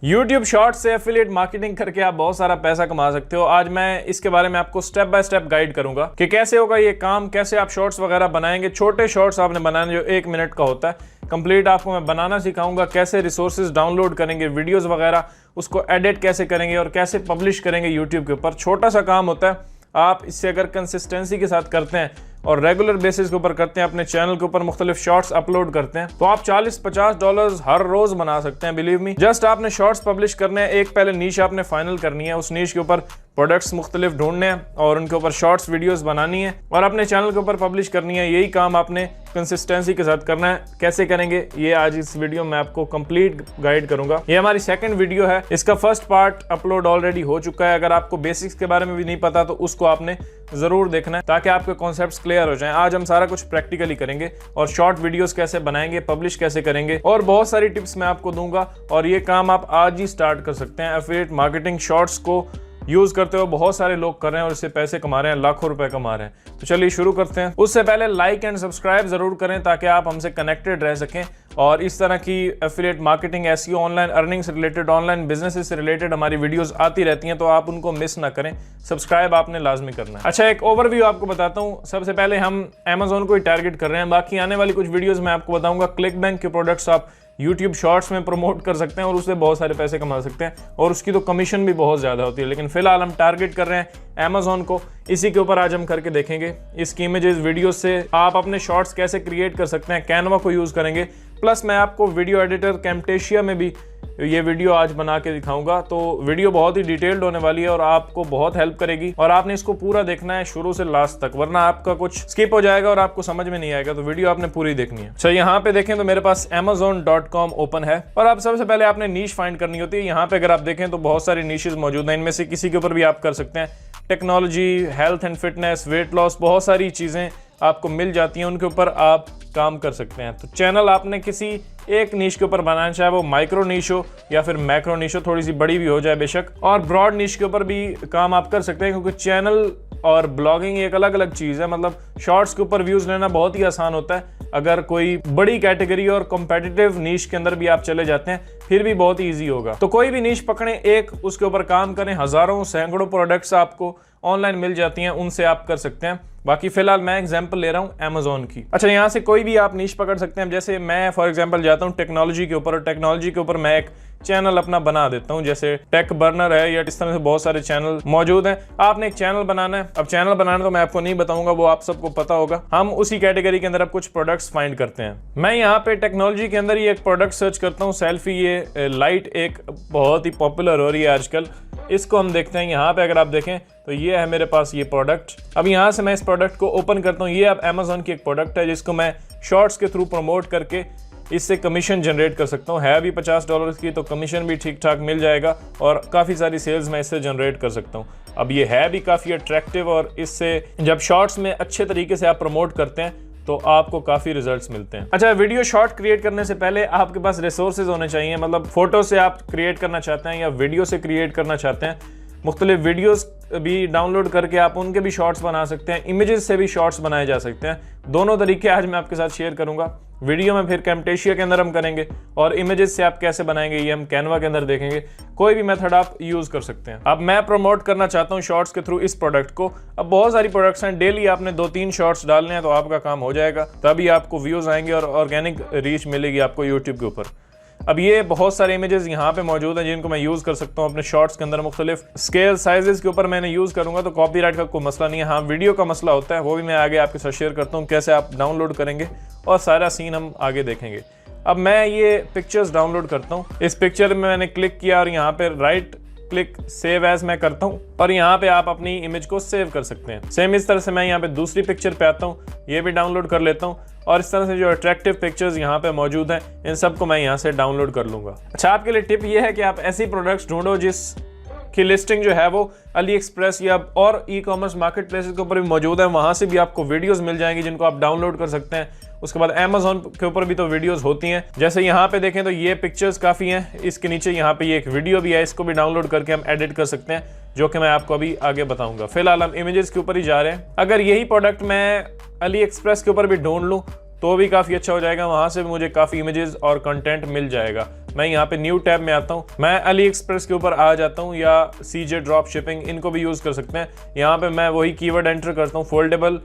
YouTube shorts से affiliate marketing करके आप बहुत सारा पैसा कमा सकते हो। आज मैं इसके बारे में आपको स्टेप बाय स्टेप गाइड करूंगा कि कैसे होगा ये काम, कैसे आप शॉर्ट्स वगैरह बनाएंगे। छोटे शॉर्ट्स आपने बनाने जो 1 मिनट का होता है, कंप्लीट आपको मैं बनाना सिखाऊंगा। कैसे रिसोर्सेज डाउनलोड करेंगे, वीडियोस वगैरह उसको एडिट कैसे करेंगे और कैसे पब्लिश करेंगे यूट्यूब के ऊपर। छोटा सा काम होता है, आप इससे अगर कंसिस्टेंसी के साथ करते हैं और रेगुलर बेसिस के ऊपर करते हैं, अपने चैनल के ऊपर मुख्तलिफ शॉर्ट्स अपलोड करते हैं, तो आप $40-50 हर रोज बना सकते हैं। बिलीव मी, जस्ट आपने शॉर्ट्स पब्लिश करने हैं। एक पहले नीश आपने फाइनल करनी है, उस नीश के ऊपर प्रोडक्ट्स मुख्तलिफ ढूंढने हैं और उनके ऊपर शॉर्ट्स वीडियोस बनानी है और अपने चैनल के ऊपर पब्लिश करनी है। यही काम आपने कंसिस्टेंसी के साथ करना है। कैसे करेंगे ये आज इस वीडियो में आपको कंप्लीट गाइड करूंगा। ये हमारी सेकंड वीडियो है, इसका फर्स्ट पार्ट अपलोड ऑलरेडी हो चुका है। अगर आपको बेसिक्स के बारे में भी नहीं पता तो उसको आपने जरूर देखना है ताकि आपके कॉन्सेप्ट्स क्लियर हो जाएं। आज हम सारा कुछ प्रैक्टिकली करेंगे और शॉर्ट वीडियोस कैसे बनाएंगे, पब्लिश कैसे करेंगे और बहुत सारी टिप्स मैं आपको दूंगा। और ये काम आप आज ही स्टार्ट कर सकते हैं। एफिलिएट मार्केटिंग शॉर्ट्स को यूज करते हुए बहुत सारे लोग कर रहे हैं और इससे पैसे कमा रहे हैं, लाखों रुपए कमा रहे हैं। तो चलिए शुरू करते हैं। उससे पहले लाइक एंड सब्सक्राइब जरूर करें ताकि आप हमसे कनेक्टेड रह सकें और इस तरह की affiliate marketing, SEO, online earning से रिलेटेड, ऑनलाइन बिजनेस से रिलेटेड हमारी वीडियोस आती रहती हैं, तो आप उनको मिस ना करें। सब्सक्राइब आपने लाजमी करना है। अच्छा, एक ओवरव्यू आपको बताता हूँ। सबसे पहले हम Amazon को ही टारगेट कर रहे हैं। बाकी आने वाली कुछ वीडियोस में आपको बताऊंगा क्लिक बैंक के प्रोडक्ट्स आप YouTube शॉर्ट्स में प्रमोट कर सकते हैं और उससे बहुत सारे पैसे कमा सकते हैं और उसकी तो कमीशन भी बहुत ज़्यादा होती है। लेकिन फिलहाल हम टारगेट कर रहे हैं Amazon को। इसी के ऊपर आज हम करके देखेंगे। इसकी इमेजेस, वीडियो से आप अपने शॉर्ट्स कैसे क्रिएट कर सकते हैं। कैनवा को यूज़ करेंगे, प्लस मैं आपको वीडियो एडिटर कैमटेशिया में भी ये वीडियो आज बना के दिखाऊंगा। तो वीडियो बहुत ही डिटेल्ड होने वाली है और आपको बहुत हेल्प करेगी और आपने इसको पूरा देखना है शुरू से लास्ट तक, वरना आपका कुछ स्किप हो जाएगा और आपको समझ में नहीं आएगा। तो वीडियो आपने पूरी देखनी है। अच्छा, यहाँ पे देखें तो मेरे पास Amazon.com ओपन है और अब सबसे पहले आपने नीश फाइंड करनी होती है। यहाँ पे अगर आप देखें तो बहुत सारी नीशेस मौजूद हैं, इनमें से किसी के ऊपर भी आप कर सकते हैं। Technology, health and fitness, weight loss, बहुत सारी चीज़ें आपको मिल जाती हैं, उनके ऊपर आप काम कर सकते हैं। तो चैनल आपने किसी एक नीश के ऊपर बनाना, चाहे वो माइक्रो नीश हो या फिर मैक्रो नीश हो, थोड़ी सी बड़ी भी हो जाए बेशक। और ब्रॉड नीश के ऊपर भी काम आप कर सकते हैं क्योंकि चैनल और ब्लॉगिंग एक अलग अलग चीज़ है। मतलब शॉर्ट्स के ऊपर व्यूज़ लेना बहुत ही आसान होता है। अगर कोई बड़ी कैटेगरी और कॉम्पिटिटिव नीश के अंदर भी आप चले जाते हैं फिर भी बहुत ईजी होगा। तो कोई भी नीश पकड़ें, एक उसके ऊपर काम करें। हज़ारों सैकड़ों प्रोडक्ट्स आपको ऑनलाइन मिल जाती हैं, उनसे आप कर सकते हैं। बाकी फिलहाल मैं एग्जांपल ले रहा हूं Amazon की। अच्छा, यहाँ से कोई भी आप नीश पकड़ सकते हैं। जैसे मैं फॉर एग्जांपल जाता हूं टेक्नोलॉजी के ऊपर और टेक्नोलॉजी के ऊपर मैं एक चैनल अपना बना देता हूं, जैसे टेक बर्नर है या इस तरह से बहुत सारे चैनल मौजूद हैं। आपने एक चैनल बनाना है। अब चैनल बनाना तो मैं आपको नहीं बताऊंगा, वो आप सबको पता होगा। हम उसी कैटेगरी के अंदर अब कुछ प्रोडक्ट्स फाइंड करते हैं। मैं यहाँ पे टेक्नोलॉजी के अंदर ही एक प्रोडक्ट सर्च करता हूँ, सेल्फी। ये लाइट एक बहुत ही पॉपुलर हो रही है आजकल, इसको हम देखते हैं। यहाँ पे अगर आप देखें तो ये है मेरे पास ये प्रोडक्ट। अब यहाँ से मैं इस प्रोडक्ट को ओपन करता हूँ। ये अब Amazon की एक प्रोडक्ट है जिसको मैं शॉर्ट्स के थ्रू प्रमोट करके इससे कमीशन जनरेट कर सकता हूँ। है भी $50 की, तो कमीशन भी ठीक ठाक मिल जाएगा और काफ़ी सारी सेल्स मैं इससे जनरेट कर सकता हूँ। अब ये है भी काफ़ी अट्रैक्टिव और इससे जब शॉर्ट्स में अच्छे तरीके से आप प्रमोट करते हैं तो आपको काफ़ी रिजल्ट्स मिलते हैं। अच्छा, वीडियो शॉर्ट क्रिएट करने से पहले आपके पास रिसोर्सेज होने चाहिए। मतलब फोटो से आप क्रिएट करना चाहते हैं या वीडियो से क्रिएट करना चाहते हैं, मुख्तलिफ वीडियोस भी डाउनलोड करके आप उनके भी शॉर्ट्स बना सकते हैं। इमेजेस से भी शॉर्ट्स बनाए जा सकते हैं। दोनों तरीके आज मैं आपके साथ शेयर करूंगा। वीडियो में फिर कैमटेशिया के अंदर हम करेंगे और इमेजेस से आप कैसे बनाएंगे ये हम कैनवा के अंदर देखेंगे। कोई भी मेथड आप यूज कर सकते हैं। अब मैं प्रमोट करना चाहता हूँ शॉर्ट्स के थ्रू इस प्रोडक्ट को। अब बहुत सारी प्रोडक्ट्स हैं, डेली आपने 2-3 शॉर्ट्स डालने हैं तो आपका काम हो जाएगा। तभी आपको व्यूज आएंगे और ऑर्गेनिक रीच मिलेगी आपको यूट्यूब के ऊपर। अब ये बहुत सारे इमेजेस यहाँ पे मौजूद हैं जिनको मैं यूज़ कर सकता हूँ अपने शॉर्ट्स के अंदर। मुख्तलिफ स्केल साइजेस के ऊपर मैंने यूज़ करूँगा तो कॉपीराइट का कोई मसला नहीं है। हाँ, वीडियो का मसला होता है, वो भी मैं आगे आपके साथ शेयर करता हूँ कैसे आप डाउनलोड करेंगे और सारा सीन हम आगे देखेंगे। अब मैं ये पिक्चर्स डाउनलोड करता हूँ। इस पिक्चर में मैंने क्लिक किया और यहाँ पे राइट क्लिक सेव एज मैं करता हूँ और यहाँ पे आप अपनी इमेज को सेव कर सकते हैं। सेम इस तरह से मैं यहाँ पे दूसरी पिक्चर पे आता हूँ, ये भी डाउनलोड कर लेता हूँ और इस तरह से जो अट्रैक्टिव पिक्चर्स यहाँ पे मौजूद हैं इन सबको मैं यहाँ से डाउनलोड कर लूँगा। अच्छा, आपके लिए टिप ये है कि आप ऐसी प्रोडक्ट्स ढूंढो जिसकी लिस्टिंग जो है वो अली एक्सप्रेस या और ई-कॉमर्स मार्केट प्लेसेस के ऊपर भी मौजूद है। वहाँ से भी आपको वीडियोज़ मिल जाएंगी जिनको आप डाउनलोड कर सकते हैं। उसके बाद Amazon के ऊपर भी तो वीडियोस होती हैं। जैसे यहाँ पे देखें तो ये पिक्चर्स काफ़ी हैं। इसके नीचे यहाँ पे ये एक वीडियो भी है, इसको भी डाउनलोड करके हम एडिट कर सकते हैं, जो कि मैं आपको अभी आगे बताऊंगा। फिलहाल हम इमेजेस के ऊपर ही जा रहे हैं। अगर यही प्रोडक्ट मैं अली एक्सप्रेस के ऊपर भी ढूंढ लूँ तो भी काफ़ी अच्छा हो जाएगा। वहाँ से भी मुझे काफ़ी इमेजेस और कंटेंट मिल जाएगा। मैं यहाँ पे न्यू टैब में आता हूँ, मैं अली एक्सप्रेस के ऊपर आ जाता हूँ या CJ ड्रॉप शिपिंग, इनको भी यूज कर सकते हैं। यहाँ पे मैं वही कीवर्ड एंटर करता हूँ फोल्डेबल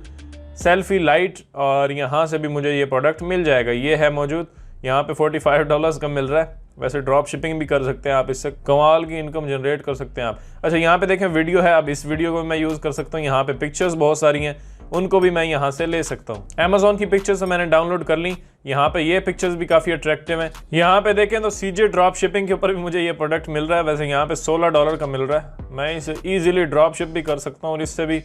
सेल्फी लाइट, और यहाँ से भी मुझे ये प्रोडक्ट मिल जाएगा। ये है मौजूद, यहाँ पे $45 का मिल रहा है। वैसे ड्रॉप शिपिंग भी कर सकते हैं आप, इससे कमाल की इनकम जनरेट कर सकते हैं आप। अच्छा, यहाँ पे देखें वीडियो है, अब इस वीडियो को मैं यूज़ कर सकता हूँ। यहाँ पे पिक्चर्स बहुत सारी हैं, उनको भी मैं यहाँ से ले सकता हूँ। Amazon की पिक्चर्स मैंने डाउनलोड कर ली। यहाँ पे ये पिक्चर्स भी काफ़ी अट्रैक्टिव हैं। यहाँ पे देखें तो CJ ड्रॉप शिपिंग के ऊपर भी मुझे ये प्रोडक्ट मिल रहा है। वैसे यहाँ पे $16 का मिल रहा है। मैं इसे ईजिली ड्रॉप शिप भी कर सकता हूँ और इससे भी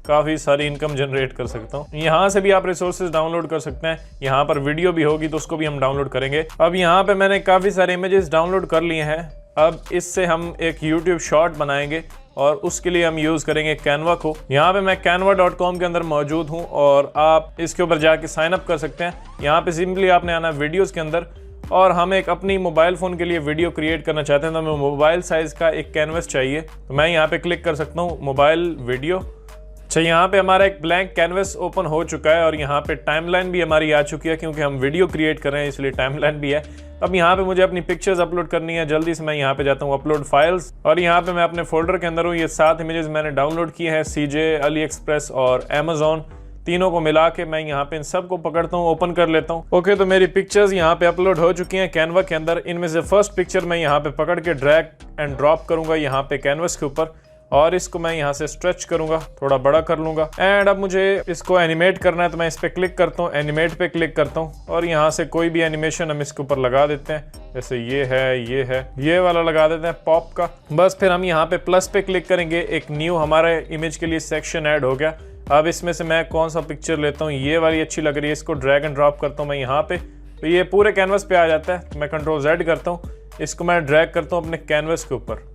काफ़ी सारी इनकम जनरेट कर सकता हूँ। यहाँ से भी आप रिसोर्सेज डाउनलोड कर सकते हैं। यहाँ पर वीडियो भी होगी तो उसको भी हम डाउनलोड करेंगे। अब यहाँ पे मैंने काफ़ी सारे इमेजेस डाउनलोड कर लिए हैं। अब इससे हम एक YouTube शॉर्ट बनाएंगे और उसके लिए हम यूज़ करेंगे कैनवा को। यहाँ पे मैं canva.com के अंदर मौजूद हूँ और आप इसके ऊपर जाके साइन अप कर सकते हैं। यहाँ पे सिंपली आपने आना वीडियोज़ के अंदर, और हम एक अपनी मोबाइल फ़ोन के लिए वीडियो क्रिएट करना चाहते हैं तो हमें मोबाइल साइज़ का एक कैनवस चाहिए। तो मैं यहाँ पे क्लिक कर सकता हूँ मोबाइल वीडियो। अच्छा, यहाँ पे हमारा एक ब्लैंक कैनवस ओपन हो चुका है और यहाँ पे टाइमलाइन भी हमारी आ चुकी है, क्योंकि हम वीडियो क्रिएट कर रहे हैं इसलिए टाइमलाइन भी है। अब यहाँ पे मुझे अपनी पिक्चर्स अपलोड करनी है। जल्दी से मैं यहाँ पे जाता हूँ अपलोड फाइल्स, और यहाँ पे मैं अपने फोल्डर के अंदर हूँ। ये 7 इमेजेस मैंने डाउनलोड किए हैं, CJ, अली एक्सप्रेस और Amazon, तीनों को मिला के मैं यहाँ पे इन सब को पकड़ता हूँ, ओपन कर लेता हूँ। ओके, तो मेरी पिक्चर्स यहाँ पे अपलोड हो चुकी हैं कैनवा के अंदर। इनमें से फर्स्ट पिक्चर मैं यहाँ पे पकड़ के ड्रैग एंड ड्रॉप करूंगा यहाँ पे कैनवस के ऊपर, और इसको मैं यहाँ से स्ट्रेच करूंगा, थोड़ा बड़ा कर लूंगा। एंड अब मुझे इसको एनिमेट करना है तो मैं इस पे क्लिक करता हूँ, एनिमेट पे क्लिक करता हूँ, और यहाँ से कोई भी एनिमेशन हम इसके ऊपर लगा देते हैं। जैसे ये वाला लगा देते हैं पॉप का। बस फिर हम यहाँ पे प्लस पे क्लिक करेंगे, एक न्यू हमारे इमेज के लिए सेक्शन ऐड हो गया। अब इसमें से मैं कौन सा पिक्चर लेता हूँ, ये वाली अच्छी लग रही है, इसको ड्रैग एंड ड्रॉप करता हूँ मैं यहाँ पे, तो ये पूरे कैनवस पे आ जाता है। तो मैं Ctrl+Z करता हूँ, इसको मैं ड्रैग करता हूँ अपने कैनवस के ऊपर,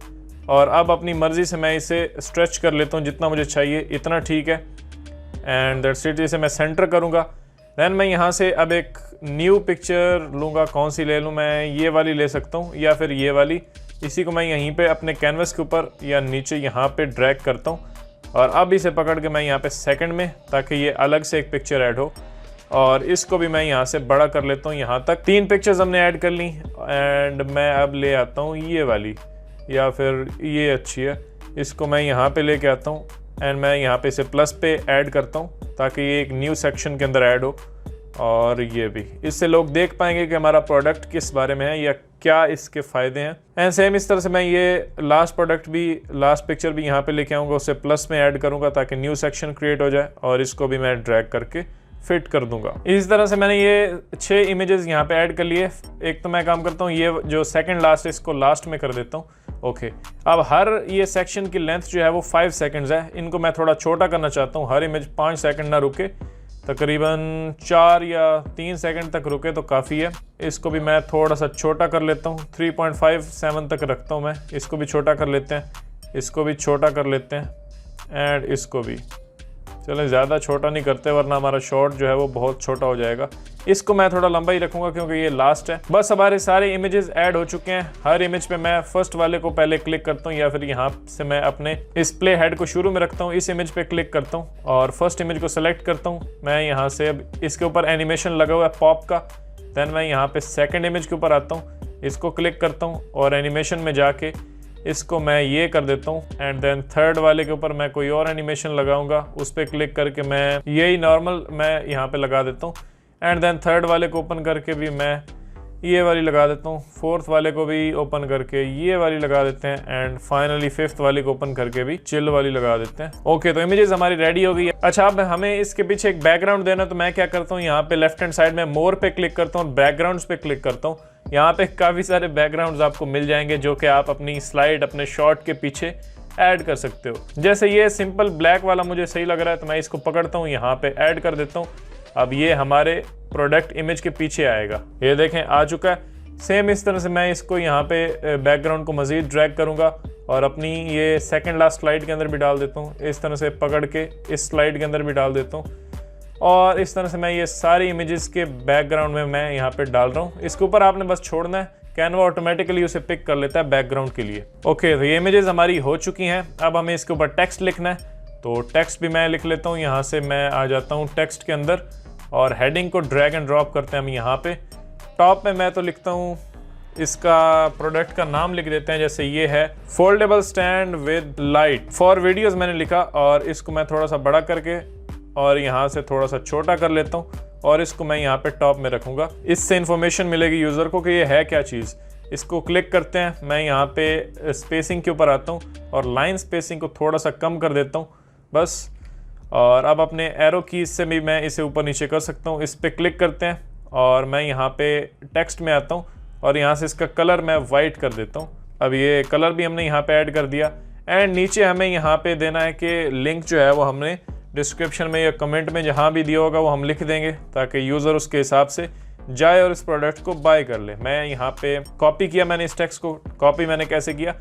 और अब अपनी मर्जी से मैं इसे स्ट्रेच कर लेता हूँ जितना मुझे चाहिए, इतना ठीक है। And that's it. इसे मैं सेंटर करूँगा। देन मैं यहाँ से अब एक न्यू पिक्चर लूँगा। कौन सी ले लूँ मैं, ये वाली ले सकता हूँ या फिर ये वाली। इसी को मैं यहीं पे अपने कैनवस के ऊपर या नीचे यहाँ पे ड्रैग करता हूँ, और अब इसे पकड़ के मैं यहाँ पे सेकंड में, ताकि ये अलग से एक पिक्चर ऐड हो, और इसको भी मैं यहाँ से बड़ा कर लेता हूँ। यहाँ तक 3 पिक्चर्स हमने ऐड कर ली। एंड मैं अब ले आता हूँ ये वाली, या फिर ये अच्छी है, इसको मैं यहाँ पे लेके आता हूँ। एंड मैं यहाँ पे इसे प्लस पे ऐड करता हूँ ताकि ये एक न्यू सेक्शन के अंदर ऐड हो, और ये भी, इससे लोग देख पाएंगे कि हमारा प्रोडक्ट किस बारे में है या क्या इसके फ़ायदे हैं। एंड सेम इस तरह से मैं ये लास्ट पिक्चर भी यहाँ पे लेके आऊँगा, उसे प्लस में ऐड करूँगा ताकि न्यू सेक्शन क्रिएट हो जाए, और इसको भी मैं ड्रैग करके फिट कर दूंगा। इस तरह से मैंने ये 6 इमेजेस यहाँ पे ऐड कर लिए। एक तो मैं काम करता हूँ, ये जो सेकंड लास्ट है इसको लास्ट में कर देता हूँ। ओके, अब हर ये सेक्शन की लेंथ जो है वो 5 सेकंड्स है। इनको मैं थोड़ा छोटा करना चाहता हूँ, हर इमेज 5 सेकंड ना रुके, तकरीबन 4 या 3 सेकंड तक रुके तो काफ़ी है। इसको भी मैं थोड़ा सा छोटा कर लेता हूँ, 3.57 तक रखता हूँ मैं। इसको भी छोटा कर लेते हैं, इसको भी छोटा कर लेते हैं, एंड इसको भी। चलें, ज़्यादा छोटा नहीं करते वरना हमारा शॉर्ट जो है वो बहुत छोटा हो जाएगा। इसको मैं थोड़ा लंबा ही रखूंगा क्योंकि ये लास्ट है। बस हमारे सारे इमेजेस ऐड हो चुके हैं। हर इमेज पे मैं फर्स्ट वाले को पहले क्लिक करता हूँ, या फिर यहाँ से मैं अपने इस प्ले हेड को शुरू में रखता हूँ। इस इमेज पे क्लिक करता हूँ और फर्स्ट इमेज को सेलेक्ट करता हूँ। मैं यहाँ से अब इसके ऊपर एनिमेशन लगा हुआ है पॉप का। देन मैं यहाँ पे सेकेंड इमेज के ऊपर आता हूँ, इसको क्लिक करता हूँ और एनिमेशन में जाके इसको मैं ये कर देता हूँ। एंड देन थर्ड वाले के ऊपर मैं कोई और एनिमेशन लगाऊंगा, उस पर क्लिक करके मैं यही नॉर्मल मैं यहाँ पे लगा देता हूँ। एंड देन थर्ड वाले को ओपन करके भी मैं ये वाली लगा देता हूँ। फोर्थ वाले को भी ओपन करके ये वाली लगा देते हैं। एंड फाइनली फिफ्थ वाले को ओपन करके भी चिल वाली लगा देते हैं। ओके, तो इमेजेस हमारी रेडी हो गई है। अच्छा, अब हमें इसके पीछे एक बैकग्राउंड देना, तो मैं क्या करता हूँ, यहाँ पे लेफ्ट हैंड साइड में मोर पे क्लिक करता हूँ, बैकग्राउंड्स पे क्लिक करता हूँ। यहाँ पे काफ़ी सारे बैकग्राउंड्स आपको मिल जाएंगे जो कि आप अपनी स्लाइड, अपने शॉर्ट के पीछे ऐड कर सकते हो। जैसे ये सिंपल ब्लैक वाला मुझे सही लग रहा है तो मैं इसको पकड़ता हूँ, यहाँ पे ऐड कर देता हूँ। अब ये हमारे प्रोडक्ट इमेज के पीछे आएगा। ये देखें आ चुका है। सेम इस तरह से मैं इसको यहाँ पे बैकग्राउंड को मज़ीद ड्रैग करूँगा और अपनी ये सेकंड लास्ट स्लाइड के अंदर भी डाल देता हूँ। इस तरह से पकड़ के इस स्लाइड के अंदर भी डाल देता हूँ और इस तरह से मैं ये सारी इमेजेस के बैकग्राउंड में मैं यहाँ पे डाल रहा हूँ। इसके ऊपर आपने बस छोड़ना है, कैनवा ऑटोमेटिकली उसे पिक कर लेता है बैकग्राउंड के लिए। ओके, तो ये इमेजेस हमारी हो चुकी हैं। अब हमें इसके ऊपर टेक्स्ट लिखना है, तो टेक्स्ट भी मैं लिख लेता हूँ। यहाँ से मैं आ जाता हूँ टेक्स्ट के अंदर और हेडिंग को ड्रैग एंड ड्रॉप करते हैं हम यहाँ पे। टॉप में मैं तो लिखता हूँ इसका प्रोडक्ट का नाम लिख देते हैं, जैसे ये है foldable stand with light for videos मैंने लिखा, और इसको मैं थोड़ा सा बड़ा करके और यहाँ से थोड़ा सा छोटा कर लेता हूँ और इसको मैं यहाँ पे टॉप में रखूँगा। इससे इन्फॉर्मेशन मिलेगी यूज़र को कि ये है क्या चीज़। इसको क्लिक करते हैं, मैं यहाँ पे स्पेसिंग के ऊपर आता हूँ और लाइन स्पेसिंग को थोड़ा सा कम कर देता हूँ बस। और अब अपने एरो कीज से भी मैं इसे ऊपर नीचे कर सकता हूँ। इस पर क्लिक करते हैं और मैं यहाँ पे टेक्स्ट में आता हूँ और यहाँ से इसका कलर मैं वाइट कर देता हूँ। अब ये कलर भी हमने यहाँ पे ऐड कर दिया। एंड नीचे हमें यहाँ पे देना है कि लिंक जो है वो हमने डिस्क्रिप्शन में या कमेंट में जहाँ भी दिया होगा वो हम लिख देंगे, ताकि यूज़र उसके हिसाब से जाए और इस प्रोडक्ट को बाय कर ले। मैं यहाँ पे कॉपी किया, मैंने इस टेक्स्ट को कॉपी मैंने कैसे किया,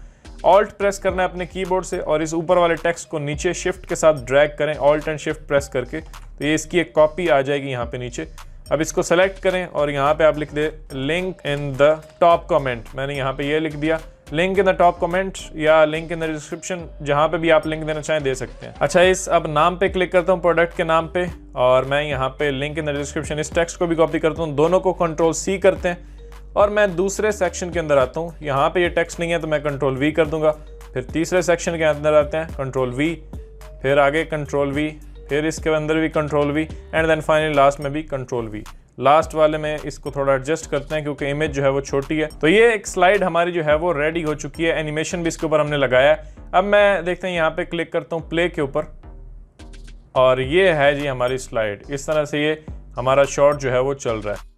ऑल्ट प्रेस करना है अपने कीबोर्ड से और इस ऊपर वाले टेक्स्ट को नीचे शिफ्ट के साथ ड्रैग करें, ऑल्ट एंड शिफ्ट प्रेस करके, तो ये इसकी एक कॉपी आ जाएगी यहाँ पे नीचे। अब इसको सेलेक्ट करें और यहाँ पे आप लिख दे link in the top comment. मैंने यहाँ पे ये लिख दिया, link in the top comment या लिंक इन द डिस्क्रिप्शन, जहाँ पे भी आप लिंक देना चाहें दे सकते हैं। अच्छा, इस अब नाम पे क्लिक करता हूँ, प्रोडक्ट के नाम पे, और मैं यहाँ पे लिंक इन द डिस्क्रिप्शन इस टेक्स्ट को भी कॉपी करता हूँ। दोनों को Ctrl+C करते हैं और मैं दूसरे सेक्शन के अंदर आता हूँ। यहाँ पे ये टेक्स्ट नहीं है तो मैं Ctrl+V कर दूंगा। फिर तीसरे सेक्शन के अंदर आते हैं, Ctrl+V, फिर आगे Ctrl+V, फिर इसके अंदर भी Ctrl+V and then finally last में भी Ctrl+V। लास्ट वाले में इसको थोड़ा एडजस्ट करते हैं क्योंकि इमेज जो है वो छोटी है। तो ये एक स्लाइड हमारी जो है वो रेडी हो चुकी है, एनिमेशन भी इसके ऊपर हमने लगाया है। अब मैं देखते हैं यहाँ पे क्लिक करता हूँ प्ले के ऊपर और ये है जी हमारी स्लाइड। इस तरह से ये हमारा शॉट जो है वो चल रहा है।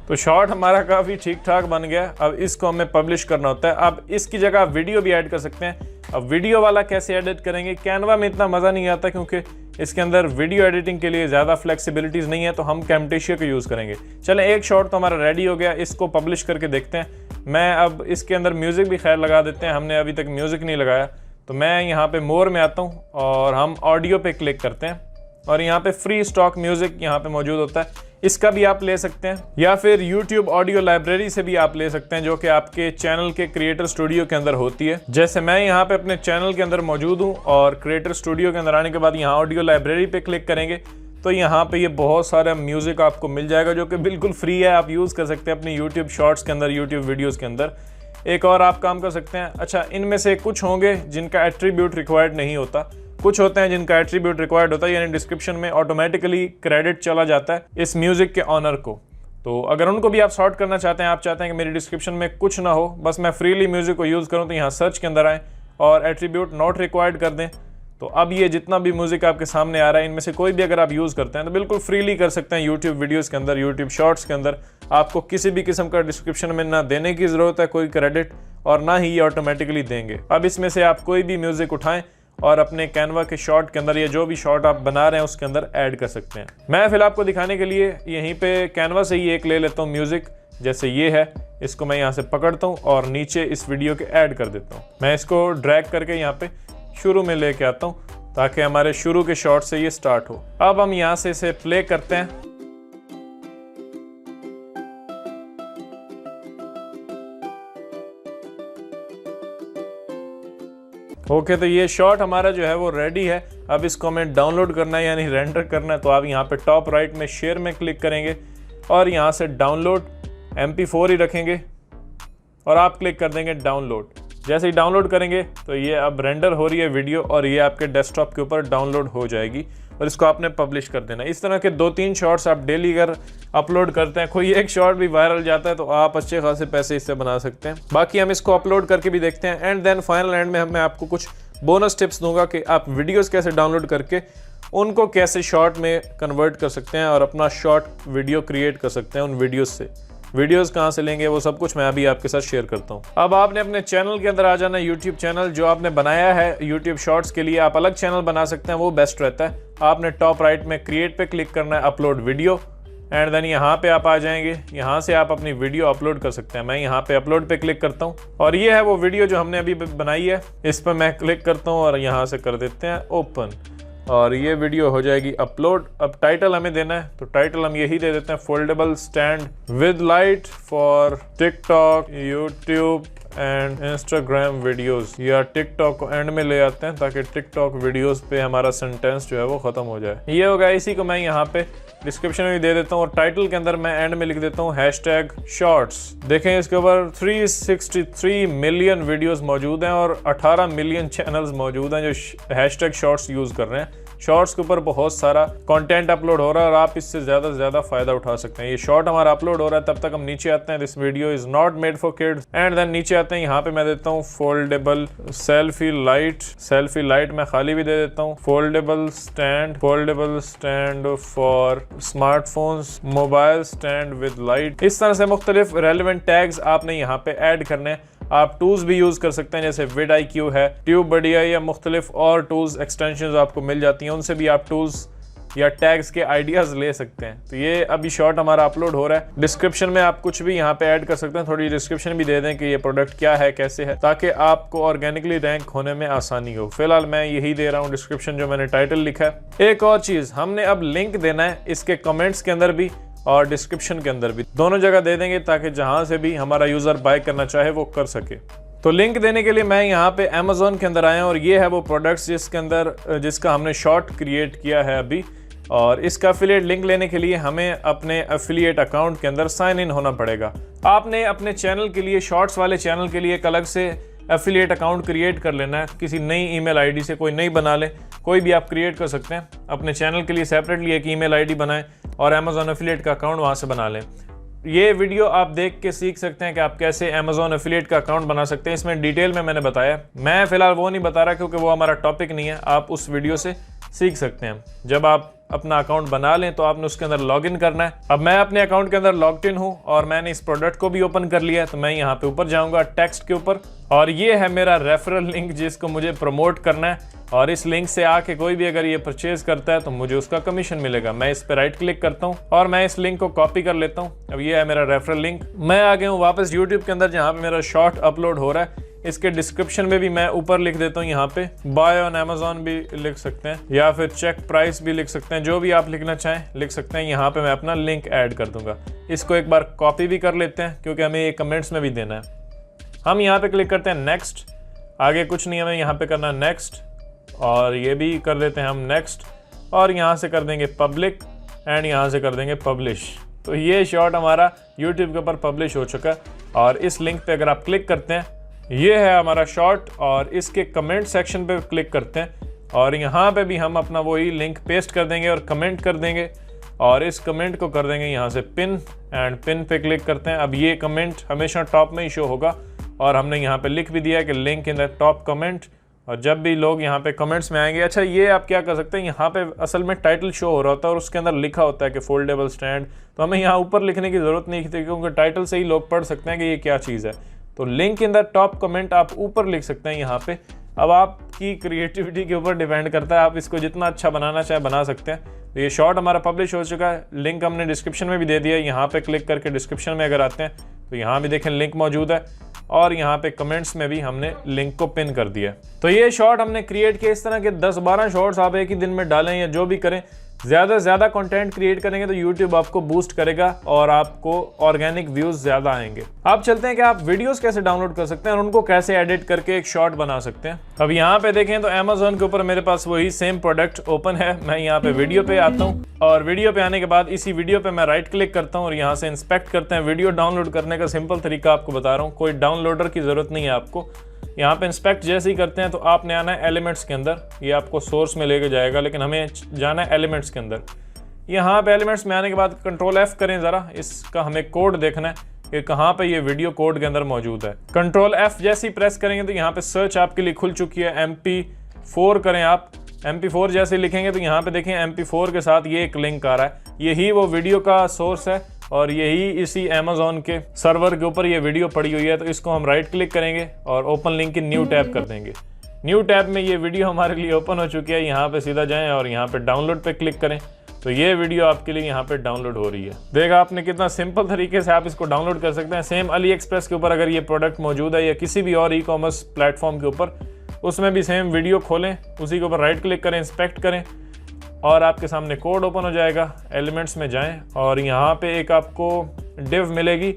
तो शॉर्ट हमारा काफ़ी ठीक ठाक बन गया। अब इसको हमें पब्लिश करना होता है। अब इसकी जगह आप वीडियो भी ऐड कर सकते हैं। अब वीडियो वाला कैसे एडिट करेंगे, कैनवा में इतना मज़ा नहीं आता क्योंकि इसके अंदर वीडियो एडिटिंग के लिए ज़्यादा फ्लेक्सिबिलिटीज़ नहीं है, तो हम कैमटेशिया का यूज़ करेंगे। चलें, एक शॉट तो हमारा रेडी हो गया, इसको पब्लिश करके देखते हैं। मैं अब इसके अंदर म्यूज़िक भी खैर लगा देते हैं, हमने अभी तक म्यूज़िक नहीं लगाया। तो मैं यहाँ पे मोर में आता हूँ और हम ऑडियो पे क्लिक करते हैं और यहाँ पे फ्री स्टॉक म्यूज़िक यहाँ पे मौजूद होता है। इसका भी आप ले सकते हैं या फिर YouTube ऑडियो लाइब्रेरी से भी आप ले सकते हैं, जो कि आपके चैनल के क्रिएटर स्टूडियो के अंदर होती है। जैसे मैं यहाँ पे अपने चैनल के अंदर मौजूद हूँ और क्रिएटर स्टूडियो के अंदर आने के बाद यहाँ ऑडियो लाइब्रेरी पे क्लिक करेंगे तो यहाँ पे ये बहुत सारा म्यूजिक आपको मिल जाएगा जो कि बिल्कुल फ्री है, आप यूज़ कर सकते हैं अपनी YouTube शॉर्ट्स के अंदर, YouTube वीडियोज़ के अंदर। एक और आप काम कर सकते हैं। अच्छा, इनमें से कुछ होंगे जिनका एट्रीब्यूट रिक्वायर्ड नहीं होता, कुछ होते हैं जिनका एट्रीब्यूट रिक्वायर्ड होता है, यानी डिस्क्रिप्शन में ऑटोमेटिकली क्रेडिट चला जाता है इस म्यूजिक के ऑनर को। तो अगर उनको भी आप सॉर्ट करना चाहते हैं, आप चाहते हैं कि मेरी डिस्क्रिप्शन में कुछ ना हो, बस मैं फ्रीली म्यूजिक को यूज़ करूं, तो यहाँ सर्च के अंदर आएँ और एट्रीब्यूट नॉट रिक्वायर्ड कर दें। तो अब ये जितना भी म्यूजिक आपके सामने आ रहा है, इनमें से कोई भी अगर आप यूज़ करते हैं तो बिल्कुल फ्रीली कर सकते हैं यूट्यूब वीडियोज़ के अंदर, यूट्यूब शॉर्ट्स के अंदर। आपको किसी भी किस्म का डिस्क्रिप्शन में ना देने की ज़रूरत है कोई क्रेडिट, और ना ही ये ऑटोमेटिकली देंगे। अब इसमें से आप कोई भी म्यूजिक उठाएं और अपने कैनवा के शॉट के अंदर या जो भी शॉट आप बना रहे हैं उसके अंदर ऐड कर सकते हैं। मैं फिलहाल आपको दिखाने के लिए यहीं पे कैनवा से ही एक ले लेता हूँ म्यूजिक, जैसे ये है। इसको मैं यहाँ से पकड़ता हूँ और नीचे इस वीडियो के ऐड कर देता हूँ। मैं इसको ड्रैग करके यहाँ पे शुरू में लेके आता हूँ ताकि हमारे शुरू के शॉट से ये स्टार्ट हो। अब हम यहाँ से इसे प्ले करते हैं। ओके, तो ये शॉट हमारा जो है वो रेडी है। अब इसको हमें डाउनलोड करना है यानी रेंडर करना है। तो आप यहाँ पे टॉप राइट में शेयर में क्लिक करेंगे और यहाँ से डाउनलोड MP4 ही रखेंगे और आप क्लिक कर देंगे डाउनलोड। जैसे ही डाउनलोड करेंगे तो ये अब रेंडर हो रही है वीडियो और ये आपके डेस्कटॉप के ऊपर डाउनलोड हो जाएगी और इसको आपने पब्लिश कर देना। इस तरह के 2-3 शॉट्स आप डेली अगर अपलोड करते हैं, कोई एक शॉट भी वायरल जाता है तो आप अच्छे खासे पैसे इससे बना सकते हैं। बाकी हम इसको अपलोड करके भी देखते हैं एंड देन फाइनल एंड में मैं आपको कुछ बोनस टिप्स दूंगा कि आप वीडियोस कैसे डाउनलोड करके उनको कैसे शॉर्ट में कन्वर्ट कर सकते हैं और अपना शॉर्ट वीडियो क्रिएट कर सकते हैं उन वीडियोज़ से। वीडियोस कहाँ से लेंगे वो सब कुछ मैं अभी आपके साथ शेयर करता हूँ। अब आपने अपने चैनल के अंदर आ जाना, यूट्यूब चैनल जो आपने बनाया है यूट्यूब शॉर्ट्स के लिए, आप अलग चैनल बना सकते हैं, वो बेस्ट रहता है। आपने टॉप राइट में क्रिएट पे क्लिक करना है, अपलोड वीडियो, एंड देन यहाँ पे आप आ जाएंगे। यहाँ से आप अपनी वीडियो अपलोड कर सकते हैं। मैं यहाँ पे अपलोड पे क्लिक करता हूँ और ये है वो वीडियो जो हमने अभी बनाई है। इस पर मैं क्लिक करता हूँ और यहाँ से कर देते हैं ओपन। और ये वीडियो हो जाएगी अपलोड। अब टाइटल हमें देना है, तो टाइटल हम यही दे देते हैं, foldable stand with light for TikTok, YouTube and Instagram videos. या टिकटॉक को एंड में ले आते हैं ताकि टिकटॉक वीडियोस पे हमारा सेंटेंस जो है वो खत्म हो जाए। ये होगा, इसी को मैं यहाँ पे डिस्क्रिप्शन में भी दे देता हूँ और टाइटल के अंदर मैं एंड में लिख देता हूँ हैशटैग शॉर्ट्स। देखें इसके ऊपर 363 मिलियन वीडियोस मौजूद हैं और 18 मिलियन चैनल्स मौजूद हैं जो हैशटैग शॉर्ट्स यूज कर रहे हैं। शॉर्ट्स के ऊपर बहुत सारा कंटेंट अपलोड हो रहा है और आप इससे ज़्यादा से ज़्यादा फायदा उठा सकते हैं। ये शॉर्ट हमारा अपलोड हो रहा है, तब तक हम नीचे आते हैं, this video is not made for kids, and then नीचे आते हैं, यहाँ पे मैं देता हूँ फोल्डेबल सेल्फी लाइट मैं खाली भी दे देता हूँ, foldable stand for smartphones, mobile stand with light. इस तरह से मुख्तलिफ रेलिवेंट टैग्स आपने यहाँ पे ऐड करने हैं। आप टूल्स भी यूज कर सकते हैं, जैसे vidIQ है, TubeBuddy या मुख्तलिफ और टूल्स एक्सटेंशंस आपको मिल जाती हैं, उनसे भी आप टूल्स या टैग्स के आइडियाज ले सकते हैं। तो ये अभी शॉर्ट हमारा अपलोड हो रहा है। डिस्क्रिप्शन में आप कुछ भी यहाँ पे ऐड कर सकते हैं, थोड़ी डिस्क्रिप्शन भी दे दें कि ये प्रोडक्ट क्या है, कैसे है, ताकि आपको ऑर्गेनिकली रैंक होने में आसानी हो। फिलहाल मैं यही दे रहा हूँ डिस्क्रिप्शन जो मैंने टाइटल लिखा है। एक और चीज, हमने अब लिंक देना है इसके कमेंट्स के अंदर भी और डिस्क्रिप्शन के अंदर भी, दोनों जगह दे देंगे ताकि जहां से भी हमारा यूजर बाय करना चाहे वो कर सके। तो लिंक देने के लिए मैं यहाँ पे Amazon के अंदर आया हूँ और ये है वो प्रोडक्ट्स जिसका हमने शॉर्ट क्रिएट किया है अभी। और इसका एफिलिएट लिंक लेने के लिए हमें अपने एफिलिएट अकाउंट के अंदर साइन इन होना पड़ेगा। आपने अपने चैनल के लिए, शॉर्ट्स वाले चैनल के लिए एक अलग से एफिलिएट अकाउंट क्रिएट कर लेना है। किसी नई ईमेल आईडी से, कोई नई बना ले, कोई भी आप क्रिएट कर सकते हैं। अपने चैनल के लिए सेपरेटली एक ईमेल आईडी बनाएं और Amazon एफिलिएट का अकाउंट वहां से बना लें। ये वीडियो आप देख के सीख सकते हैं कि आप कैसे Amazon एफिलिएट का अकाउंट बना सकते हैं। इसमें डिटेल में मैंने बताया, मैं फिलहाल वो नहीं बता रहा क्योंकि वो हमारा टॉपिक नहीं है। आप उस वीडियो से सीख सकते हैं। जब आप अपना अकाउंट बना लें तो आपने उसके अंदर लॉग इन करना है। अब मैं अपने अकाउंट के अंदर लॉग्ड इन हूं और मैंने इस प्रोडक्ट को भी ओपन कर लिया है, तो मैं यहाँ पे ऊपर जाऊंगा टेक्स्ट के ऊपर और ये है मेरा रेफरल लिंक जिसको मुझे प्रमोट करना है। और इस लिंक से आके कोई भी अगर ये परचेज करता है तो मुझे उसका कमीशन मिलेगा। मैं इस पे राइट क्लिक करता हूँ और मैं इस लिंक को कॉपी कर लेता हूँ। अब ये है मेरा रेफरल लिंक। मैं आ गया हूँ वापस यूट्यूब के अंदर जहाँ पे मेरा शॉर्ट अपलोड हो रहा है। इसके डिस्क्रिप्शन में भी मैं ऊपर लिख देता हूँ, यहाँ पे बाय ऑन Amazon भी लिख सकते हैं या फिर चेक प्राइस भी लिख सकते हैं, जो भी आप लिखना चाहें लिख सकते हैं। यहाँ पे मैं अपना लिंक ऐड कर दूंगा। इसको एक बार कॉपी भी कर लेते हैं क्योंकि हमें ये कमेंट्स में भी देना है। हम यहाँ पे क्लिक करते हैं नेक्स्ट, आगे कुछ नहीं, हमें यहाँ पे करना नेक्स्ट और ये भी कर देते हैं हम नेक्स्ट और यहाँ से कर देंगे पब्लिक एंड यहाँ से कर देंगे पब्लिश। तो ये शॉर्ट हमारा यूट्यूब के ऊपर पब्लिश हो चुका है और इस लिंक पे अगर आप क्लिक करते हैं, ये है हमारा शॉर्ट और इसके कमेंट सेक्शन पे क्लिक करते हैं और यहाँ पे भी हम अपना वही लिंक पेस्ट कर देंगे और कमेंट कर देंगे और इस कमेंट को कर देंगे यहाँ से पिन एंड पिन पे क्लिक करते हैं। अब ये कमेंट हमेशा टॉप में ही शो होगा और हमने यहाँ पे लिख भी दिया है कि link in the top comment. और जब भी लोग यहाँ पे कमेंट्स में आएंगे, अच्छा ये आप क्या कर सकते हैं, यहाँ पे असल में टाइटल शो हो रहा होता है और उसके अंदर लिखा होता है कि फोल्डेबल स्टैंड, तो हमें यहाँ ऊपर लिखने की जरूरत नहीं थी क्योंकि टाइटल से ही लोग पढ़ सकते हैं कि ये क्या चीज़ है। तो link in the top comment आप ऊपर लिख सकते हैं यहाँ पे। अब आपकी क्रिएटिविटी के ऊपर डिपेंड करता है, आप इसको जितना अच्छा बनाना चाहे बना सकते हैं। तो ये शॉर्ट हमारा पब्लिश हो चुका है, लिंक हमने डिस्क्रिप्शन में भी दे दिया है। यहाँ पे क्लिक करके डिस्क्रिप्शन में अगर आते हैं तो यहाँ भी देखें लिंक मौजूद है और यहाँ पे कमेंट्स में भी हमने लिंक को पिन कर दिया। तो ये शॉर्ट हमने क्रिएट किया। इस तरह के 10-12 शॉर्ट्स आप एक ही दिन में डालें या जो भी करें, ज़्यादा से ज़्यादा कंटेंट क्रिएट करेंगे तो YouTube आपको बूस्ट करेगा और आपको ऑर्गेनिक व्यूज़ ज़्यादा आएंगे। आप चलते हैं कि आप वीडियोस कैसे डाउनलोड कर सकते हैं और उनको कैसे एडिट करके एक शॉर्ट बना सकते हैं। अब यहाँ पे देखें तो Amazon के ऊपर मेरे पास वही सेम प्रोडक्ट ओपन है। मैं यहाँ पे वीडियो पे आता हूँ और वीडियो पे आने के बाद इसी वीडियो पे मैं राइट क्लिक करता हूँ और यहाँ से इंस्पेक्ट करते हैं। वीडियो डाउनलोड करने का सिंपल तरीका आपको बता रहा हूँ, कोई डाउनलोडर की ज़रूरत नहीं है आपको। यहाँ पे इंस्पेक्ट जैसे ही करते हैं तो आपने आना है एलिमेंट्स के अंदर, ये आपको सोर्स में लेके जाएगा लेकिन हमें जाना है एलिमेंट्स के अंदर। यहाँ पे एलिमेंट्स में आने के बाद कंट्रोल F करें, ज़रा इसका हमें कोड देखना है कि कहाँ पे ये वीडियो कोड के अंदर मौजूद है। कंट्रोल F जैसे ही प्रेस करेंगे तो यहाँ पे सर्च आपके लिए खुल चुकी है। MP4 करें आप, MP4 जैसे लिखेंगे तो यहाँ पे देखें MP4 के साथ ये एक लिंक आ रहा है, यही वो वीडियो का सोर्स है और यही इसी Amazon के सर्वर के ऊपर ये वीडियो पड़ी हुई है। तो इसको हम राइट क्लिक करेंगे और ओपन लिंक की न्यू टैब कर देंगे। न्यू टैब में ये वीडियो हमारे लिए ओपन हो चुकी है। यहाँ पे सीधा जाएं और यहाँ पे डाउनलोड पे क्लिक करें तो ये वीडियो आपके लिए यहाँ पे डाउनलोड हो रही है। देखा आपने कितना सिंपल तरीके से आप इसको डाउनलोड कर सकते हैं। सेम AliExpress के ऊपर अगर ये प्रोडक्ट मौजूद है या किसी भी और ई-कॉमर्स प्लेटफॉर्म के ऊपर उसमें भी सेम वीडियो खोलें, उसी के ऊपर राइट क्लिक करें, इंस्पेक्ट करें और आपके सामने कोड ओपन हो जाएगा। एलिमेंट्स में जाएं और यहाँ पे एक आपको डिव मिलेगी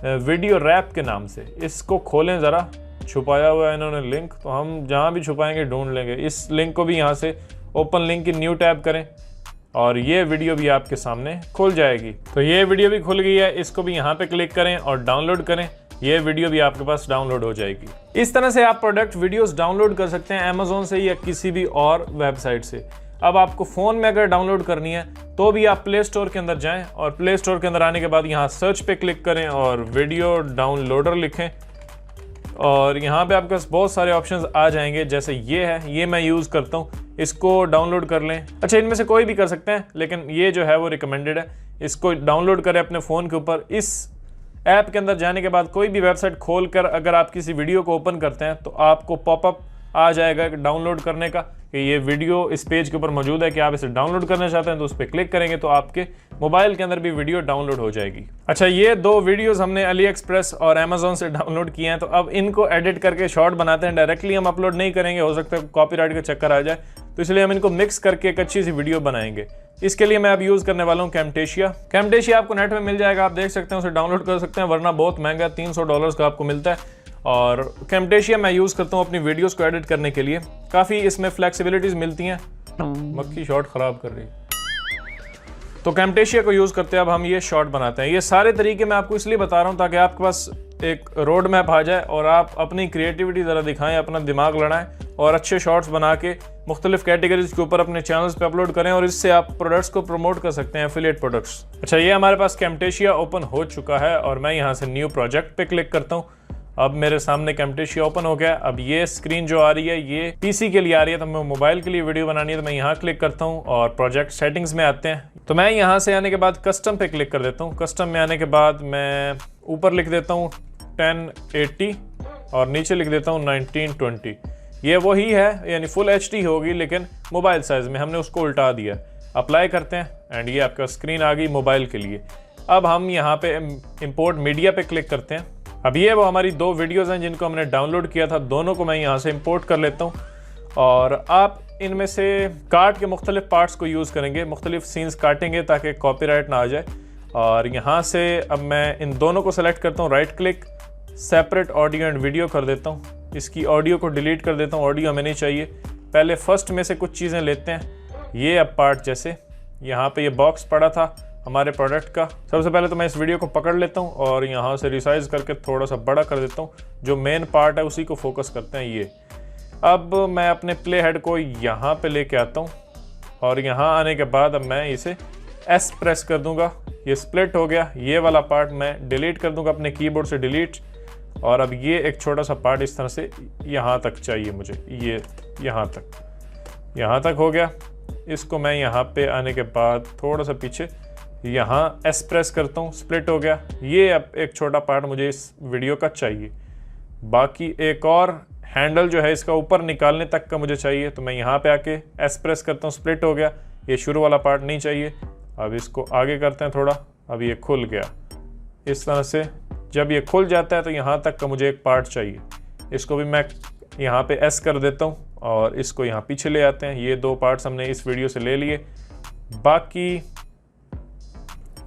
वीडियो रैप के नाम से। इसको खोलें ज़रा, छुपाया हुआ है इन्होंने लिंक, तो हम जहाँ भी छुपाएंगे ढूंढ लेंगे। इस लिंक को भी यहाँ से ओपन लिंक की न्यू टैब करें और ये वीडियो भी आपके सामने खुल जाएगी। तो ये वीडियो भी खुल गई है, इसको भी यहाँ पे क्लिक करें और डाउनलोड करें। ये वीडियो भी आपके पास डाउनलोड हो जाएगी। इस तरह से आप प्रोडक्ट वीडियोस डाउनलोड कर सकते हैं अमेज़ॉन से या किसी भी और वेबसाइट से। अब आपको फ़ोन में अगर डाउनलोड करनी है तो भी आप प्ले स्टोर के अंदर जाएं और प्ले स्टोर के अंदर आने के बाद यहाँ सर्च पे क्लिक करें और वीडियो डाउनलोडर लिखें और यहाँ पे आपके पास बहुत सारे ऑप्शंस आ जाएंगे। जैसे ये है, ये मैं यूज़ करता हूँ, इसको डाउनलोड कर लें। अच्छा, इनमें से कोई भी कर सकते हैं, लेकिन ये जो है वो रिकमेंडेड है। इसको डाउनलोड करें अपने फ़ोन के ऊपर। इस ऐप के अंदर जाने के बाद कोई भी वेबसाइट खोल कर अगर आप किसी वीडियो को ओपन करते हैं तो आपको पॉपअप आ जाएगा डाउनलोड करने का कि ये वीडियो इस पेज के ऊपर मौजूद है कि आप इसे डाउनलोड करना चाहते हैं। तो उस पर क्लिक करेंगे तो आपके मोबाइल के अंदर भी वीडियो डाउनलोड हो जाएगी। अच्छा, ये 2 वीडियोस हमने अली एक्सप्रेस और अमेज़ॉन से डाउनलोड किए हैं, तो अब इनको एडिट करके शॉर्ट बनाते हैं। डायरेक्टली हम अपलोड नहीं करेंगे, हो सकता है कॉपीराइट का चक्कर आ जाए, तो इसलिए हम इनको मिक्स करके एक अच्छी सी वीडियो बनाएंगे। इसके लिए मैं अब यूज़ करने वाला हूँ कैमटेशिया। कैमटेशिया आपको नेट में मिल जाएगा, आप देख सकते हैं, उसे डाउनलोड कर सकते हैं, वरना बहुत महंगा है, $300 का आपको मिलता है। और कैमटेशिया मैं यूज़ करता हूँ अपनी वीडियोस को एडिट करने के लिए। काफ़ी इसमें फ्लेक्सिबिलिटीज़ मिलती हैं। मक्खी शॉट ख़राब कर रही है, तो कैमटेशिया को यूज़ करते हैं अब हम ये शॉट बनाते हैं। ये सारे तरीके मैं आपको इसलिए बता रहा हूँ ताकि आपके पास एक रोड मैप आ जाए और आप अपनी क्रिएटिविटी ज़रा दिखाएं, अपना दिमाग लड़ाएं और अच्छे शॉट्स बना के मुख्तलिफ कैटेगरीज के ऊपर अपने चैनल्स पे अपलोड करें और इससे आप प्रोडक्ट्स को प्रमोट कर सकते हैं, एफिलिएट प्रोडक्ट्स। अच्छा, ये हमारे पास कैमटेशिया ओपन हो चुका है और मैं यहाँ से न्यू प्रोजेक्ट पे क्लिक करता हूँ। अब मेरे सामने कैमटेशिया ओपन हो गया। अब ये स्क्रीन जो आ रही है ये पीसी के लिए आ रही है, तो मैं मोबाइल के लिए वीडियो बनानी है तो मैं यहाँ क्लिक करता हूँ और प्रोजेक्ट सेटिंग्स में आते हैं। तो मैं यहाँ से आने के बाद कस्टम पे क्लिक कर देता हूँ। कस्टम में आने के बाद मैं ऊपर लिख देता हूँ 1080 और नीचे लिख देता हूँ 1920। ये वही है, यानी फुल HD होगी लेकिन मोबाइल साइज में, हमने उसको उल्टा दिया। अप्लाई करते हैं एंड ये आपका स्क्रीन आ गई मोबाइल के लिए। अब हम यहाँ पे इंपोर्ट मीडिया पे क्लिक करते हैं। अब ये वो हमारी 2 वीडियोस हैं जिनको हमने डाउनलोड किया था, दोनों को मैं यहाँ से इंपोर्ट कर लेता हूँ और आप इनमें से काट के मुख्तलिफ पार्ट्स को यूज़ करेंगे, मुख्तलिफ सीन्स काटेंगे ताकि कॉपीराइट ना आ जाए। और यहाँ से अब मैं इन दोनों को सेलेक्ट करता हूँ, right click, separate audio and video कर देता हूँ। इसकी ऑडियो को डिलीट कर देता हूँ, ऑडियो हमें नहीं चाहिए। पहले फर्स्ट में से कुछ चीज़ें लेते हैं। ये अब पार्ट, जैसे यहाँ पे ये बॉक्स पड़ा था हमारे प्रोडक्ट का, सबसे पहले तो मैं इस वीडियो को पकड़ लेता हूँ और यहाँ से रिसाइज करके थोड़ा सा बड़ा कर देता हूँ। जो मेन पार्ट है उसी को फोकस करते हैं ये। अब मैं अपने प्ले हेड को यहाँ पे लेके आता हूँ और यहाँ आने के बाद अब मैं इसे S प्रेस कर दूंगा, ये स्प्लिट हो गया। ये वाला पार्ट मैं डिलीट कर दूंगा अपने कीबोर्ड से, डिलीट। और अब ये एक छोटा सा पार्ट इस तरह से यहाँ तक चाहिए मुझे, ये यहाँ तक हो गया। इसको मैं यहाँ पे आने के बाद थोड़ा सा पीछे यहाँ S प्रेस करता हूँ, स्प्लिट हो गया। ये अब एक छोटा पार्ट मुझे इस वीडियो का चाहिए। बाकी एक और हैंडल जो है इसका ऊपर निकालने तक का मुझे चाहिए, तो मैं यहाँ पे आके S प्रेस करता हूँ, स्प्लिट हो गया। ये शुरू वाला पार्ट नहीं चाहिए। अब इसको आगे करते हैं थोड़ा, अब ये खुल गया। इस तरह से जब ये खुल जाता है तो यहाँ तक का मुझे एक पार्ट चाहिए। इसको भी मैं यहाँ पे S कर देता हूँ और इसको यहाँ पीछे ले आते हैं। ये 2 पार्ट्स हमने इस वीडियो से ले लिए। बाकी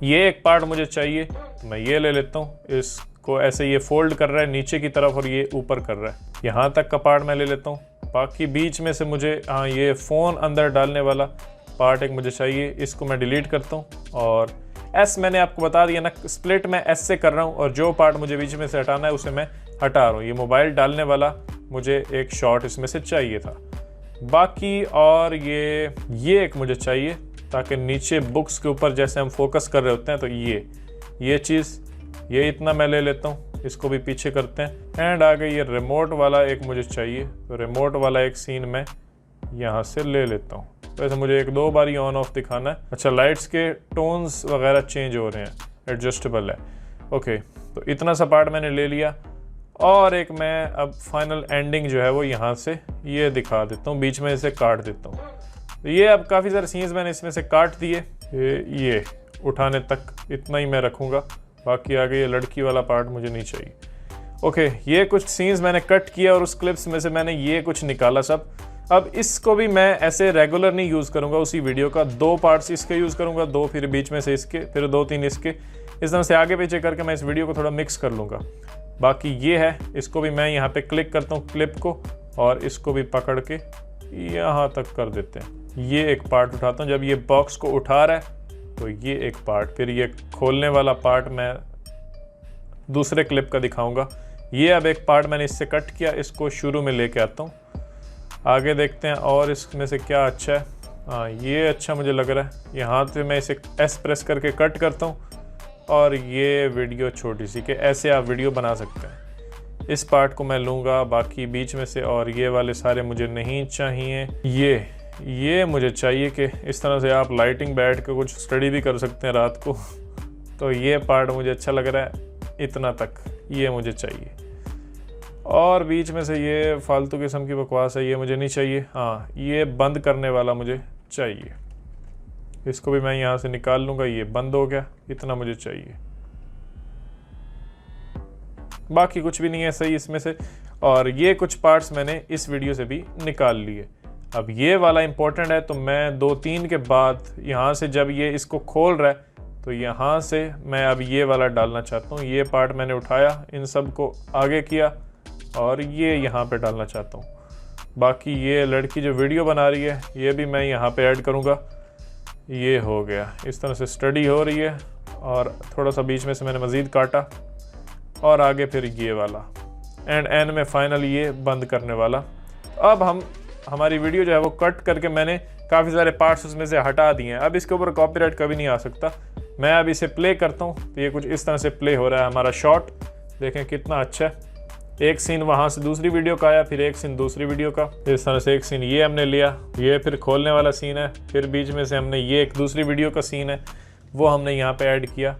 ये एक पार्ट मुझे चाहिए, तो मैं ये ले लेता हूँ। इसको ऐसे ये फोल्ड कर रहा है नीचे की तरफ और ये ऊपर कर रहा है। यहाँ तक का पार्ट मैं ले लेता हूँ। बाकी बीच में से मुझे ये फ़ोन अंदर डालने वाला पार्ट एक मुझे चाहिए, इसको मैं डिलीट करता हूँ। और S मैंने आपको बता दिया ना, स्प्लिट मैं S से कर रहा हूँ और जो पार्ट मुझे बीच में से हटाना है उसे मैं हटा रहा हूँ। ये मोबाइल डालने वाला मुझे एक शॉट इसमें से चाहिए था। बाकी और ये एक मुझे चाहिए ताकि नीचे बुक्स के ऊपर जैसे हम फोकस कर रहे होते हैं, तो ये चीज़, ये इतना मैं ले लेता हूँ। इसको भी पीछे करते हैं एंड आगे ये रिमोट वाला एक मुझे चाहिए, तो रिमोट वाला एक सीन मैं यहाँ से ले लेता हूँ। वैसे मुझे 1-2 बार ही ऑन ऑफ दिखाना है। अच्छा, लाइट्स के टोन्स वगैरह चेंज हो रहे हैं, एडजस्टेबल है। ओके, तो इतना सा पार्ट मैंने ले लिया और एक मैं अब फाइनल एंडिंग जो है वो यहाँ से ये दिखा देता हूँ, बीच में इसे काट देता हूँ। तो ये अब काफ़ी सारे सीन्स मैंने इसमें से काट दिए। ये उठाने तक इतना ही मैं रखूँगा, बाकी आगे ये लड़की वाला पार्ट मुझे नहीं चाहिए। ओके, ये कुछ सीन्स मैंने कट किया और उस क्लिप्स में से मैंने ये कुछ निकाला सब। अब इसको भी मैं ऐसे रेगुलर नहीं यूज़ करूँगा उसी वीडियो का, 2 पार्ट्स इसके यूज़ करूँगा, 2 फिर बीच में से इसके, फिर 2-3 इसके, इस तरह से आगे पीछे करके मैं इस वीडियो को थोड़ा मिक्स कर लूँगा। बाकी ये है, इसको भी मैं यहाँ पे क्लिक करता हूँ क्लिप को और इसको भी पकड़ के यहाँ तक कर देते हैं। ये एक पार्ट उठाता हूँ, जब ये बॉक्स को उठा रहा है तो ये एक पार्ट, फिर ये खोलने वाला पार्ट मैं दूसरे क्लिप का दिखाऊँगा। ये अब एक पार्ट मैंने इससे कट किया, इसको शुरू में लेके आता हूँ। आगे देखते हैं और इसमें से क्या अच्छा है। हाँ, ये अच्छा मुझे लग रहा है। यहाँ से मैं इसे एस प्रेस करके कट करता हूँ और ये वीडियो छोटी सी के ऐसे आप वीडियो बना सकते हैं। इस पार्ट को मैं लूँगा बाकी बीच में से, और ये वाले सारे मुझे नहीं चाहिए। ये मुझे चाहिए कि इस तरह से आप लाइटिंग बैठ के कुछ स्टडी भी कर सकते हैं रात को। तो ये पार्ट मुझे अच्छा लग रहा है, इतना तक ये मुझे चाहिए। और बीच में से ये फालतू किस्म की बकवास है, ये मुझे नहीं चाहिए। हाँ, ये बंद करने वाला मुझे चाहिए, इसको भी मैं यहाँ से निकाल लूँगा। ये बंद हो गया, इतना मुझे चाहिए। बाकी कुछ भी नहीं है सही इसमें से। और ये कुछ पार्ट्स मैंने इस वीडियो से भी निकाल लिए। अब ये वाला इम्पोर्टेंट है, तो मैं 2-3 के बाद यहाँ से जब ये इसको खोल रहा है तो यहाँ से मैं अब ये वाला डालना चाहता हूँ। ये पार्ट मैंने उठाया, इन सब को आगे किया और ये यहाँ पे डालना चाहता हूँ। बाकी ये लड़की जो वीडियो बना रही है ये भी मैं यहाँ पे ऐड करूँगा। ये हो गया, इस तरह से स्टडी हो रही है और थोड़ा सा बीच में से मैंने मज़ीद काटा और आगे फिर ये वाला एंड में फाइनल ये बंद करने वाला। अब हमारी वीडियो जो है वो कट करके मैंने काफ़ी सारे पार्ट्स उसमें से हटा दिए हैं। अब इसके ऊपर कॉपीराइट कभी नहीं आ सकता। मैं अब इसे प्ले करता हूँ तो ये कुछ इस तरह से प्ले हो रहा है हमारा शॉट। देखें कितना अच्छा है। एक सीन वहाँ से दूसरी वीडियो का आया, फिर एक सीन दूसरी वीडियो का, इस तरह से एक सीन ये हमने लिया, ये फिर खोलने वाला सीन है, फिर बीच में से हमने ये एक दूसरी वीडियो का सीन है वो हमने यहाँ पे ऐड किया।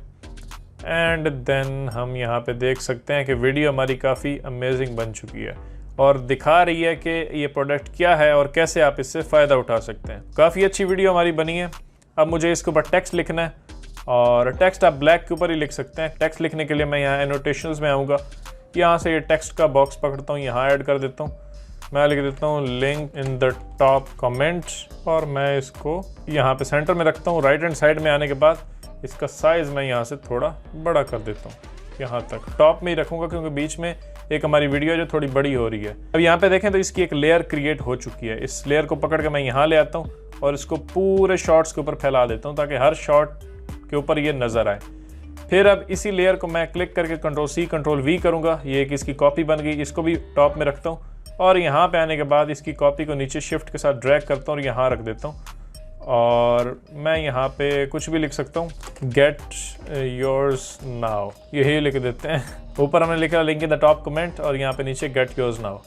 एंड देन हम यहाँ पे देख सकते हैं कि वीडियो हमारी काफ़ी अमेजिंग बन चुकी है और दिखा रही है कि ये प्रोडक्ट क्या है और कैसे आप इससे फ़ायदा उठा सकते हैं। काफ़ी अच्छी वीडियो हमारी बनी है। अब मुझे इसके ऊपर टेक्स्ट लिखना है और टेक्स्ट आप ब्लैक के ऊपर ही लिख सकते हैं। टेक्स्ट लिखने के लिए मैं यहाँ एनोटेशंस में आऊँगा, यहाँ से ये टेक्स्ट का बॉक्स पकड़ता हूँ, यहाँ ऐड कर देता हूँ। मैं लिख देता हूँ link in the top comments और मैं इसको यहाँ पे सेंटर में रखता हूँ। राइट हैंड साइड में आने के बाद इसका साइज़ मैं यहाँ से थोड़ा बड़ा कर देता हूँ, यहाँ तक टॉप में ही रखूँगा क्योंकि बीच में एक हमारी वीडियो जो थोड़ी बड़ी हो रही है। अब यहाँ पे देखें तो इसकी एक लेयर क्रिएट हो चुकी है। इस लेयर को पकड़ के मैं यहाँ ले आता हूँ और इसको पूरे शॉट्स के ऊपर फैला देता हूँ ताकि हर शॉट के ऊपर ये नज़र आए। फिर अब इसी लेयर को मैं क्लिक करके Ctrl+C Ctrl+V करूँगा। ये एक इसकी कॉपी बन गई, इसको भी टॉप में रखता हूँ और यहाँ पे आने के बाद इसकी कॉपी को नीचे शिफ्ट के साथ ड्रैग करता हूँ और यहाँ रख देता हूँ। और मैं यहाँ पे कुछ भी लिख सकता हूँ, गेट योर्स नाउ, यही लिख देते हैं। ऊपर हमने लिखा link in the top comment और यहाँ पे नीचे गेट योर्स नाउ।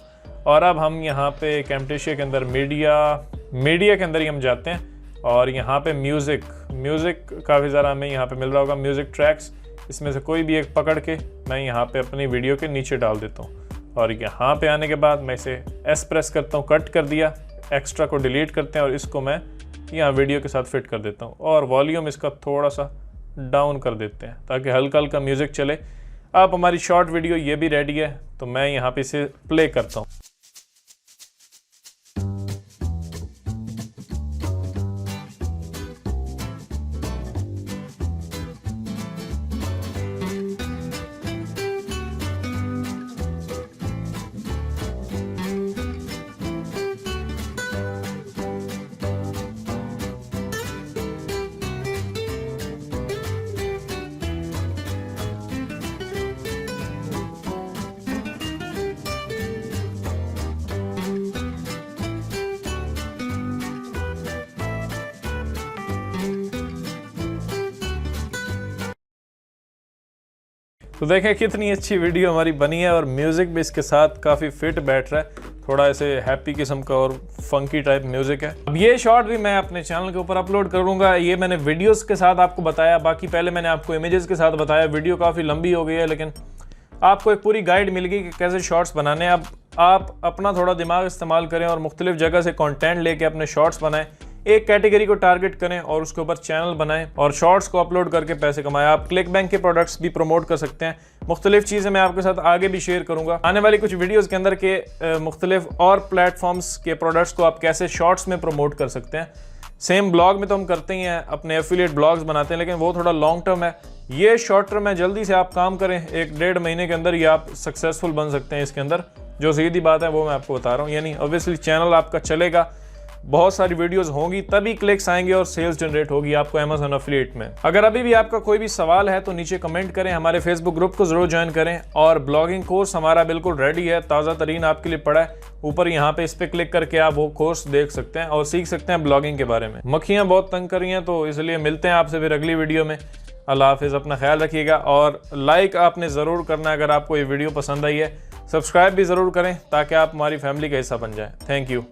और अब हम यहाँ पे कैम्टेशिया के अंदर मीडिया के अंदर ही हम जाते हैं और यहाँ पे म्यूज़िक काफ़ी ज़्यादा हमें यहाँ पे मिल रहा होगा। म्यूज़िक ट्रैक्स, इसमें से कोई भी एक पकड़ के मैं यहाँ पे अपनी वीडियो के नीचे डाल देता हूँ और यहाँ पे आने के बाद मैं इसे एस प्रेस करता हूँ, कट कर दिया, एक्स्ट्रा को डिलीट करते हैं और इसको मैं यहाँ वीडियो के साथ फिट कर देता हूँ और वॉल्यूम इसका थोड़ा सा डाउन कर देते हैं ताकि हल्का हल्का म्यूज़िक चले। अब हमारी शॉर्ट वीडियो ये भी रेडी है तो मैं यहाँ पे इसे प्ले करता हूँ। तो देखें कितनी अच्छी वीडियो हमारी बनी है और म्यूज़िक भी इसके साथ काफ़ी फिट बैठ रहा है। थोड़ा ऐसे हैप्पी किस्म का और फंकी टाइप म्यूज़िक है। अब ये शॉर्ट भी मैं अपने चैनल के ऊपर अपलोड करूँगा। ये मैंने वीडियोस के साथ आपको बताया, बाकी पहले मैंने आपको इमेजेस के साथ बताया। वीडियो काफ़ी लंबी हो गई है लेकिन आपको एक पूरी गाइड मिल गई कि कैसे शॉर्ट्स बनाने हैं। अब आप अपना थोड़ा दिमाग इस्तेमाल करें और मुख्तलिफ जगह से कंटेंट लेके अपने शॉर्ट्स बनाएं। एक कैटेगरी को टारगेट करें और उसके ऊपर चैनल बनाएं और शॉर्ट्स को अपलोड करके पैसे कमाएं। आप क्लिक बैंक के प्रोडक्ट्स भी प्रमोट कर सकते हैं। मुख्तलिफ चीज़ें मैं आपके साथ आगे भी शेयर करूंगा आने वाली कुछ वीडियोज़ के अंदर के मुख्तलिफ और प्लेटफॉर्म्स के प्रोडक्ट्स को आप कैसे शॉर्ट्स में प्रमोट कर सकते हैं। सेम ब्लॉग में तो हम करते ही हैं, अपने एफिलिएट ब्लॉग्स बनाते हैं, लेकिन वो थोड़ा लॉन्ग टर्म है। ये शॉर्ट टर्म है, जल्दी से आप काम करें, 1-1.5 महीने के अंदर ही आप सक्सेसफुल बन सकते हैं इसके अंदर। जो सीधी बात है वो मैं आपको बता रहा हूँ। यानी ऑब्वियसली चैनल आपका चलेगा, बहुत सारी वीडियोस होंगी, तभी क्लिक्स आएंगे और सेल्स जनरेट होगी आपको अमेज़न एफिलिएट में। अगर अभी भी आपका कोई भी सवाल है तो नीचे कमेंट करें, हमारे फेसबुक ग्रुप को जरूर ज्वाइन करें। और ब्लॉगिंग कोर्स हमारा बिल्कुल रेडी है, ताज़ा तरीन आपके लिए पड़ा है। ऊपर यहाँ पे इस पे क्लिक करके आप वो कोर्स देख सकते हैं और सीख सकते हैं ब्लॉगिंग के बारे में। मक्खियाँ बहुत तंग कर रही हैं, तो इसलिए मिलते हैं आपसे फिर अगली वीडियो में। अल्लाह हाफिज़, अपना ख्याल रखिएगा और लाइक आपने ज़रूर करना है अगर आपको ये वीडियो पसंद आई है। सब्सक्राइब भी ज़रूर करें ताकि आप हमारी फैमिली का हिस्सा बन जाएं। Thank you.